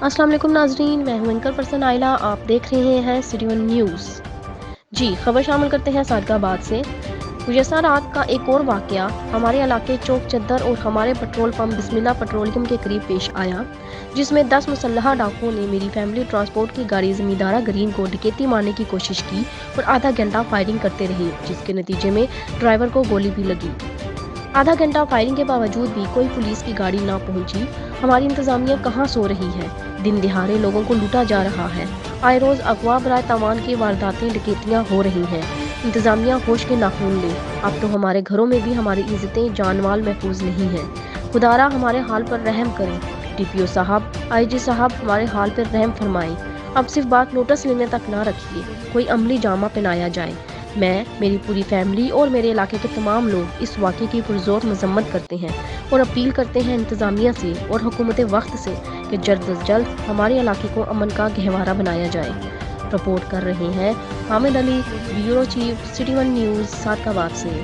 السلام علیکم ناظرین، میں ہوں اینکر پرسن عائلہ، آپ دیکھ رہے ہیں سٹی ون نیوز۔ جی خبر شامل کرتے ہیں صادق آباد سے۔ گزشتہ رات کا ایک اور واقعہ ہمارے علاقے چوک چدر اور ہمارے پٹرول پمپ بسم اللہ پٹرولیم کے قریب پیش آیا، جس میں 10 مسلح ڈاکوؤں نے میری فیملی ٹرانسپورٹ کی گاڑی زمیندارہ گرین کو ڈکیتی مارنے کی کوشش کی اور آدھا گھنٹہ فائرنگ کرتے رہے، جس کے نتیجے میں ڈرائیور کو گولی بھی لگی۔ آدھا گھنٹہ فائرنگ کے باوجود بھی کوئی پولیس کی گاڑی نہ پہنچی۔ ہماری انتظامیہ کہاں سو رہی ہے؟ دن دہاڑے لوگوں کو لوٹا جا رہا ہے، آئے روز اغوا برائے تاوان کی وارداتیں ڈکیتیاں ہو رہی ہیں۔ انتظامیہ ہوش کے ناخن لے، اب تو ہمارے گھروں میں بھی ہماری عزتیں جان مال محفوظ نہیں ہیں۔ خدارا ہمارے حال پر رحم کریں۔ ڈی پی او صاحب، آئی جی صاحب، ہمارے حال پر رحم فرمائیں۔ اب صرف بات نوٹس لینے تک نہ رکھیے، کوئی عملی جامہ پہنایا جائے۔ میں، میری پوری فیملی اور میرے علاقے کے تمام لوگ اس واقعے کی پرزور مذمت کرتے ہیں اور اپیل کرتے ہیں انتظامیہ سے اور حکومت وقت سے کہ جلد از جلد ہمارے علاقے کو امن کا گہوارہ بنایا جائے۔ رپورٹ کر رہے ہیں Hamid Ali, bureau chief, city one news, Sadiqabad سے۔